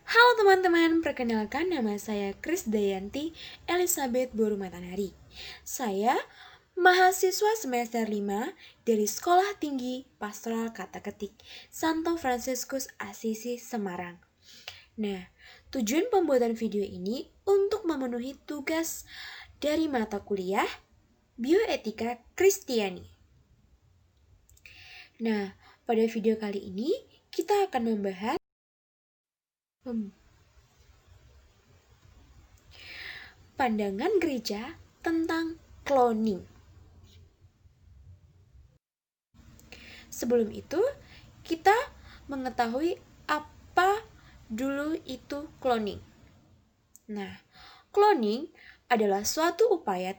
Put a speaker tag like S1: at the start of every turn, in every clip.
S1: Halo teman-teman, perkenalkan nama saya Krisdayanti Elizabeth Borumatanari. Saya mahasiswa semester 5 dari Sekolah Tinggi Pastoral Kata Ketik Santo Fransiskus Assisi Semarang. Nah, tujuan pembuatan video ini untuk memenuhi tugas dari mata kuliah Bioetika Kristiani. Nah, pada video kali ini kita akan membahas pandangan gereja tentang cloning. Sebelum itu, kita mengetahui apa dulu itu cloning. Nah, cloning adalah suatu upaya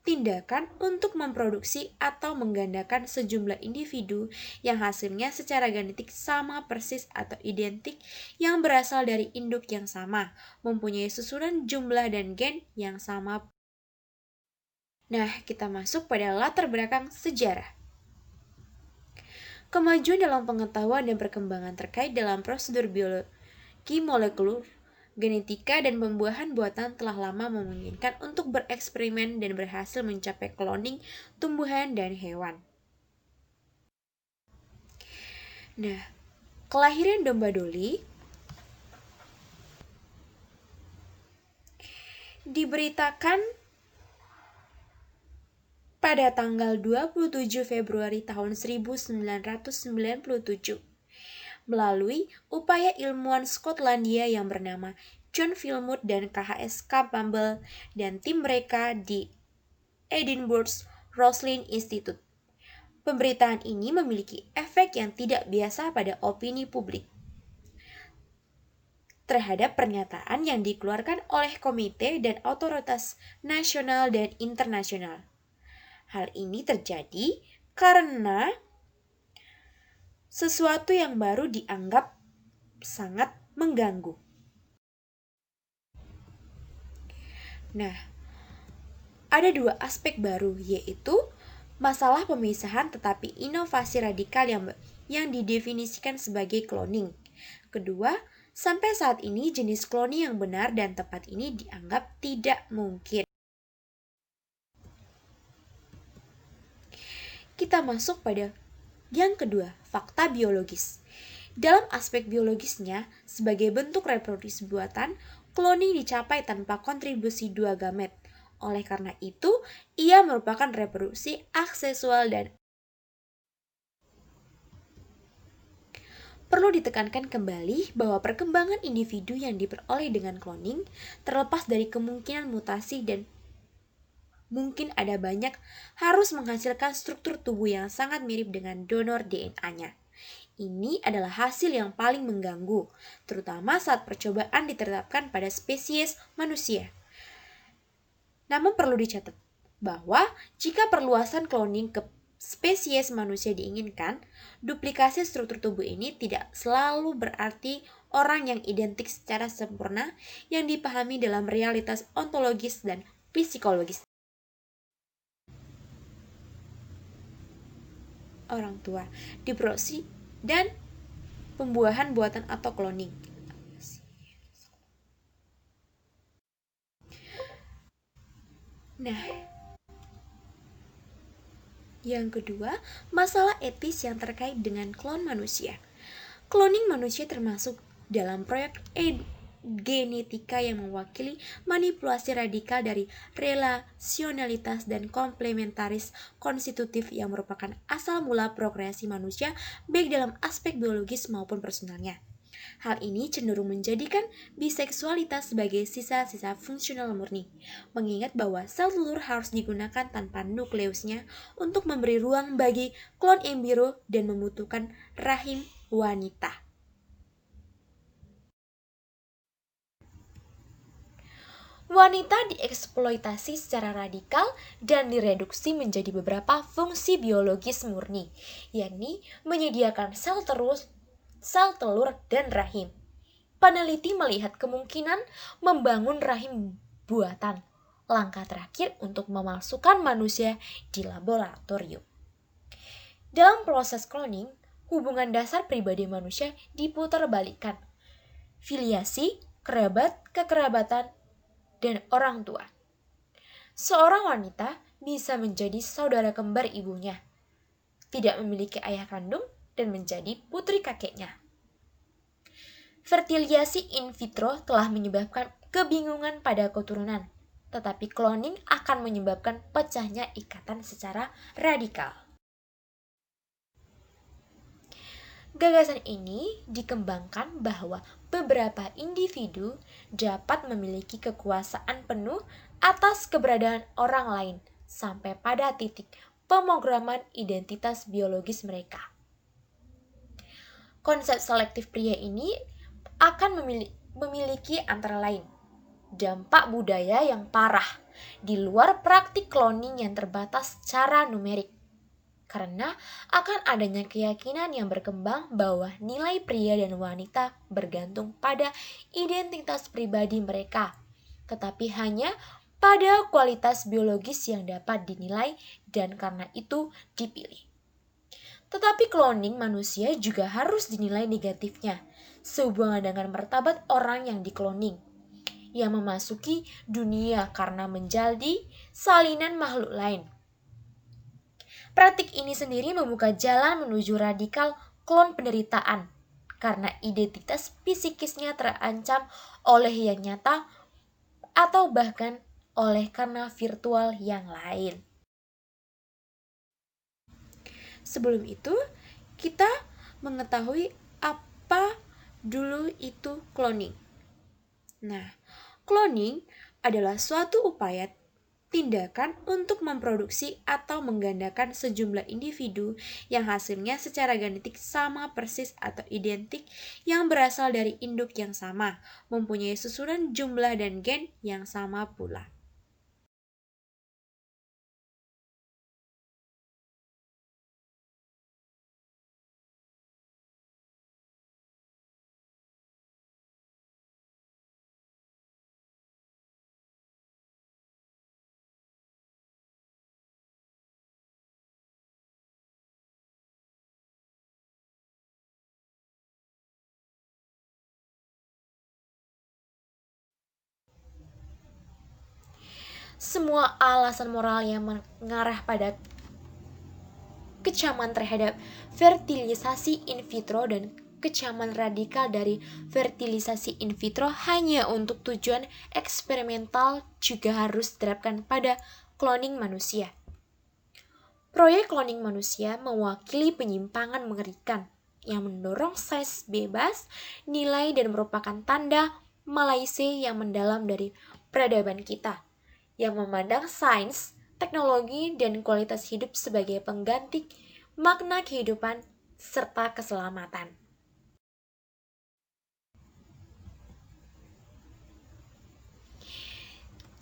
S1: tindakan untuk memproduksi atau menggandakan sejumlah individu yang hasilnya secara genetik sama persis atau identik yang berasal dari induk yang sama, mempunyai susunan jumlah dan gen yang sama. Nah, kita masuk pada latar belakang sejarah. Kemajuan dalam pengetahuan dan perkembangan terkait dalam prosedur biologi molekuler, genetika, dan pembuahan buatan telah lama memungkinkan untuk bereksperimen dan berhasil mencapai cloning tumbuhan dan hewan. Nah, kelahiran domba Dolly diberitakan pada tanggal 27 Februari tahun 1997 melalui upaya ilmuwan Skotlandia yang bernama John Wilmot dan KHS Campbell dan tim mereka di Edinburgh Roslin Institute. Pemberitaan ini memiliki efek yang tidak biasa pada opini publik terhadap pernyataan yang dikeluarkan oleh komite dan otoritas nasional dan internasional. Hal ini terjadi karena sesuatu yang baru dianggap sangat mengganggu. Nah, ada dua aspek baru, yaitu masalah pemisahan tetapi inovasi radikal yang didefinisikan sebagai cloning. Kedua, sampai saat ini jenis cloning yang benar dan tepat ini dianggap tidak mungkin. Kita masuk pada yang kedua, fakta biologis. Dalam aspek biologisnya, sebagai bentuk reproduksi buatan, cloning dicapai tanpa kontribusi dua gamet. Oleh karena itu, ia merupakan reproduksi aksesual dan perlu ditekankan kembali bahwa perkembangan individu yang diperoleh dengan cloning terlepas dari kemungkinan mutasi dan mungkin ada banyak harus menghasilkan struktur tubuh yang sangat mirip dengan donor DNA-nya. Ini adalah hasil yang paling mengganggu, terutama saat percobaan diterapkan pada spesies manusia. Namun perlu dicatat bahwa jika perluasan cloning ke spesies manusia diinginkan, duplikasi struktur tubuh ini tidak selalu berarti orang yang identik secara sempurna yang dipahami dalam realitas ontologis dan psikologis. Orang tua, diproduksi dan pembuahan buatan atau cloning. Nah, yang kedua, masalah etis yang terkait dengan klon manusia. Cloning manusia termasuk dalam proyek genetika yang mewakili manipulasi radikal dari relasionalitas dan komplementaris konstitutif yang merupakan asal mula prokreasi manusia baik dalam aspek biologis maupun personalnya. Hal ini cenderung menjadikan biseksualitas sebagai sisa-sisa fungsional murni, mengingat bahwa sel telur harus digunakan tanpa nukleusnya untuk memberi ruang bagi klon embrio dan membutuhkan rahim wanita. Wanita dieksploitasi secara radikal dan direduksi menjadi beberapa fungsi biologis murni, yakni menyediakan sel telur, dan rahim. Peneliti melihat kemungkinan membangun rahim buatan, langkah terakhir untuk memalsukan manusia di laboratorium. Dalam proses cloning, hubungan dasar pribadi manusia diputarbalikkan. filiasi, kerabat, kekerabatan, dan orang tua. Seorang wanita bisa menjadi saudara kembar ibunya, tidak memiliki ayah kandung, dan menjadi putri kakeknya. Fertilisasi in vitro telah menyebabkan kebingungan pada keturunan, tetapi cloning akan menyebabkan pecahnya ikatan secara radikal. Gagasan ini dikembangkan bahwa beberapa individu dapat memiliki kekuasaan penuh atas keberadaan orang lain sampai pada titik pemrograman identitas biologis mereka. Konsep selektif pria ini akan memiliki antara lain dampak budaya yang parah di luar praktik cloning yang terbatas secara numerik, karena akan adanya keyakinan yang berkembang bahwa nilai pria dan wanita bergantung pada identitas pribadi mereka, tetapi hanya pada kualitas biologis yang dapat dinilai dan karena itu dipilih. Tetapi cloning manusia juga harus dinilai negatifnya, sehubungan dengan martabat orang yang dikloning, yang memasuki dunia karena menjadi salinan makhluk lain. Praktik ini sendiri membuka jalan menuju radikal klon penderitaan, karena identitas psikisnya terancam oleh yang nyata atau bahkan oleh karena virtual yang lain. Sebelum itu, kita mengetahui apa dulu itu cloning. Nah, cloning adalah suatu upaya tindakan untuk memproduksi atau menggandakan sejumlah individu yang hasilnya secara genetik sama persis atau identik yang berasal dari induk yang sama, mempunyai susunan jumlah dan gen yang sama pula. Semua alasan moral yang mengarah pada kecaman terhadap fertilisasi in vitro dan kecaman radikal dari fertilisasi in vitro hanya untuk tujuan eksperimental juga harus diterapkan pada cloning manusia. Proyek cloning manusia mewakili penyimpangan mengerikan yang mendorong seks bebas nilai dan merupakan tanda Malaysia yang mendalam dari peradaban kita, yang memandang sains, teknologi, dan kualitas hidup sebagai pengganti makna kehidupan serta keselamatan.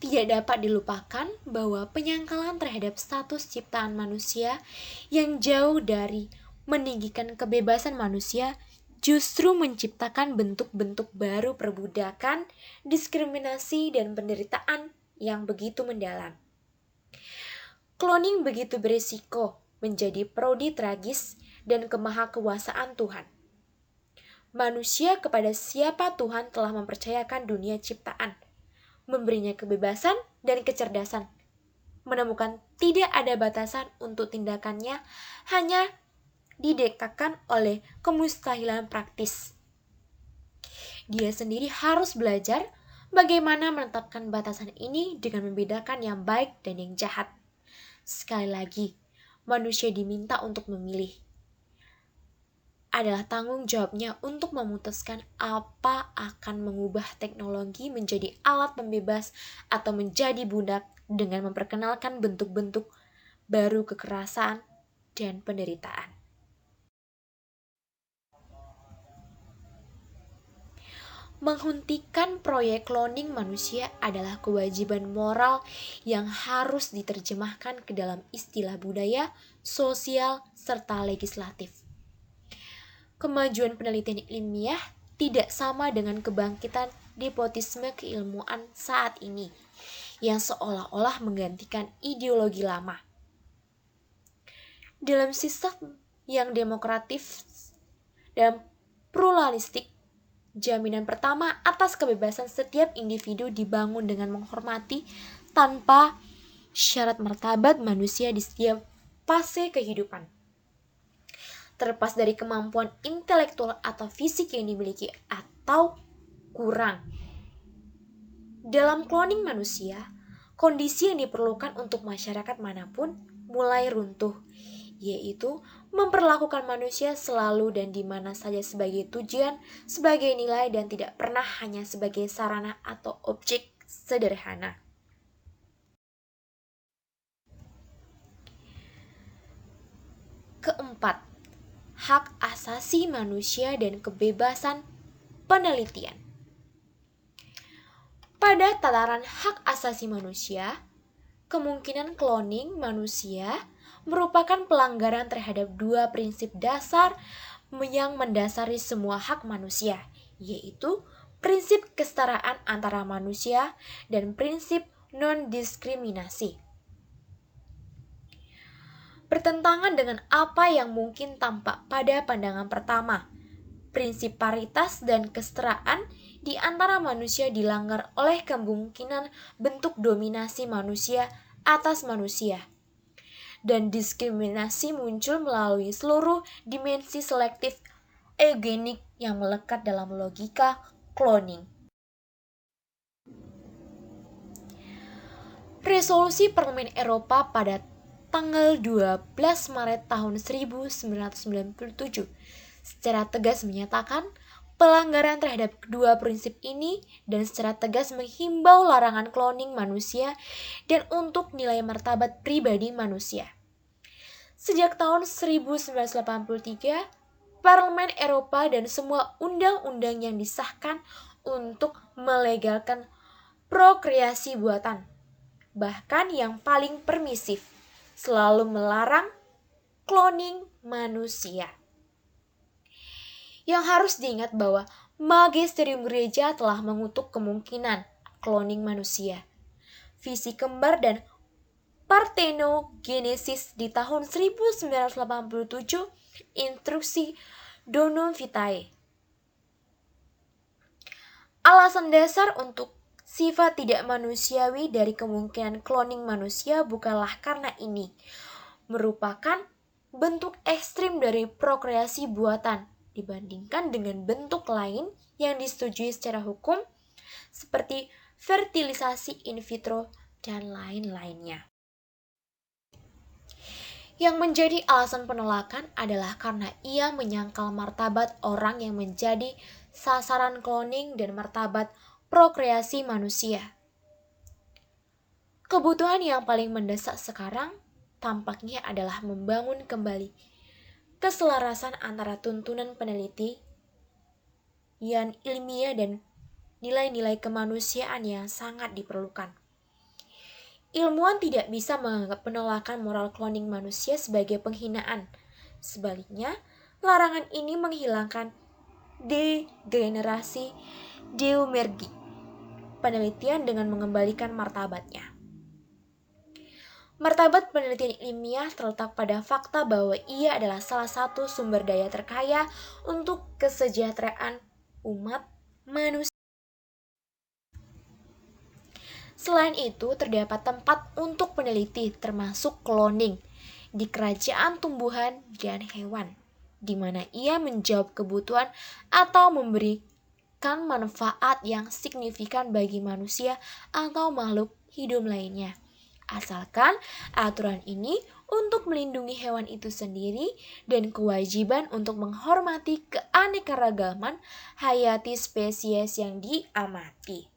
S1: Tidak dapat dilupakan bahwa penyangkalan terhadap status ciptaan manusia yang jauh dari meninggikan kebebasan manusia justru menciptakan bentuk-bentuk baru perbudakan, diskriminasi, dan penderitaan yang begitu mendalam. Cloning begitu berisiko menjadi prodi tragis dan kemahakuasaan Tuhan. Manusia kepada siapa Tuhan telah mempercayakan dunia ciptaan, memberinya kebebasan dan kecerdasan, menemukan tidak ada batasan untuk tindakannya, hanya didekatkan oleh kemustahilan praktis. Dia sendiri harus belajar bagaimana menetapkan batasan ini dengan membedakan yang baik dan yang jahat. Sekali lagi, manusia diminta untuk memilih. Adalah tanggung jawabnya untuk memutuskan apa akan mengubah teknologi menjadi alat pembebas atau menjadi budak dengan memperkenalkan bentuk-bentuk baru kekerasan dan penderitaan. Menghentikan proyek cloning manusia adalah kewajiban moral yang harus diterjemahkan ke dalam istilah budaya, sosial, serta legislatif. Kemajuan penelitian ilmiah tidak sama dengan kebangkitan nepotisme keilmuan saat ini, yang seolah-olah menggantikan ideologi lama. Dalam sistem yang demokratif dan pluralistik, Jaminan pertama atas kebebasan setiap individu dibangun dengan menghormati tanpa syarat martabat manusia di setiap fase kehidupan. Terlepas dari kemampuan intelektual atau fisik yang dimiliki atau kurang. Dalam cloning manusia, kondisi yang diperlukan untuk masyarakat manapun mulai runtuh, yaitu memperlakukan manusia selalu dan di mana saja sebagai tujuan, sebagai nilai dan tidak pernah hanya sebagai sarana atau objek sederhana. Keempat, hak asasi manusia dan kebebasan penelitian. Pada tataran hak asasi manusia, kemungkinan cloning manusia merupakan pelanggaran terhadap dua prinsip dasar yang mendasari semua hak manusia, yaitu prinsip kesetaraan antara manusia dan prinsip non-diskriminasi. Bertentangan dengan apa yang mungkin tampak pada pandangan pertama, prinsip paritas dan kesetaraan di antara manusia dilanggar oleh kemungkinan bentuk dominasi manusia atas manusia. Dan diskriminasi muncul melalui seluruh dimensi selektif eugenik yang melekat dalam logika cloning. Resolusi Parlemen Eropa pada tanggal 12 Maret tahun 1997 secara tegas menyatakan pelanggaran terhadap kedua prinsip ini dan secara tegas menghimbau larangan cloning manusia dan untuk nilai martabat pribadi manusia. Sejak tahun 1983, Parlemen Eropa dan semua undang-undang yang disahkan untuk melegalkan prokreasi buatan, bahkan yang paling permisif, selalu melarang cloning manusia. Yang harus diingat bahwa magisterium gereja telah mengutuk kemungkinan cloning manusia. Visi kembar dan Parthenogenesis di tahun 1987, Instruksi Donum Vitae. Alasan dasar untuk sifat tidak manusiawi dari kemungkinan cloning manusia bukanlah karena ini merupakan bentuk ekstrim dari prokreasi buatan dibandingkan dengan bentuk lain yang disetujui secara hukum seperti fertilisasi in vitro dan lain-lainnya. Yang menjadi alasan penolakan adalah karena ia menyangkal martabat orang yang menjadi sasaran cloning dan martabat prokreasi manusia. Kebutuhan yang paling mendesak sekarang tampaknya adalah membangun kembali keselarasan antara tuntunan peneliti yang ilmiah dan nilai-nilai kemanusiaan yang sangat diperlukan. Ilmuwan tidak bisa menganggap penolakan moral cloning manusia sebagai penghinaan. Sebaliknya, larangan ini menghilangkan degenerasi deumergi penelitian dengan mengembalikan martabatnya. Martabat penelitian ilmiah terletak pada fakta bahwa ia adalah salah satu sumber daya terkaya untuk kesejahteraan umat manusia. Selain itu, terdapat tempat untuk peneliti termasuk cloning di kerajaan tumbuhan dan hewan, di mana ia menjawab kebutuhan atau memberikan manfaat yang signifikan bagi manusia atau makhluk hidup lainnya. Asalkan aturan ini untuk melindungi hewan itu sendiri dan kewajiban untuk menghormati keanekaragaman hayati spesies yang diamati.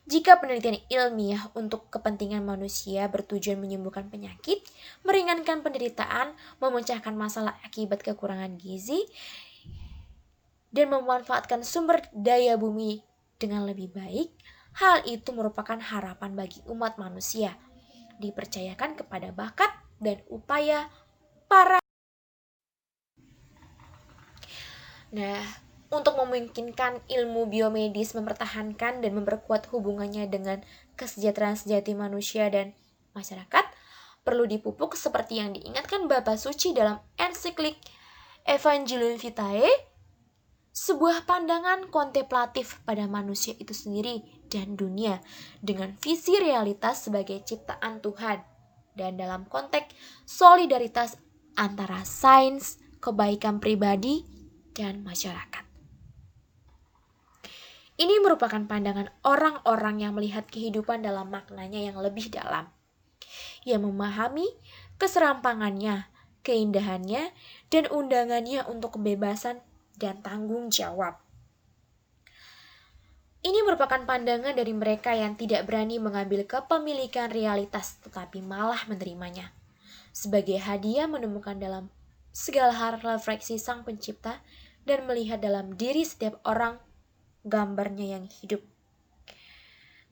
S1: Jika penelitian ilmiah untuk kepentingan manusia bertujuan menyembuhkan penyakit, meringankan penderitaan, memecahkan masalah akibat kekurangan gizi, dan memanfaatkan sumber daya bumi dengan lebih baik, hal itu merupakan harapan bagi umat manusia, dipercayakan kepada bakat dan upaya para. Untuk memungkinkan ilmu biomedis mempertahankan dan memperkuat hubungannya dengan kesejahteraan sejati manusia dan masyarakat, perlu dipupuk seperti yang diingatkan Bapa Suci dalam ensiklik Evangelium Vitae, sebuah pandangan kontemplatif pada manusia itu sendiri dan dunia dengan visi realitas sebagai ciptaan Tuhan dan dalam konteks solidaritas antara sains, kebaikan pribadi, dan masyarakat. Ini merupakan pandangan orang-orang yang melihat kehidupan dalam maknanya yang lebih dalam, yang memahami keserampangannya, keindahannya, dan undangannya untuk kebebasan dan tanggung jawab. Ini merupakan pandangan dari mereka yang tidak berani mengambil kepemilikan realitas tetapi malah menerimanya sebagai hadiah, menemukan dalam segala hal refleksi Sang Pencipta dan melihat dalam diri setiap orang gambarnya yang hidup.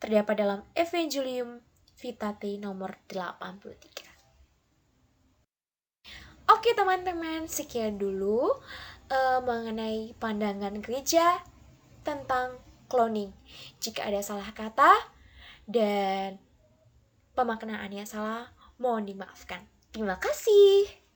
S1: Terdapat dalam Evangelium Vitae nomor 83. Oke teman-teman, sekian dulu mengenai pandangan gereja tentang cloning. Jika ada salah kata dan pemaknaannya salah, mohon dimaafkan. Terima kasih.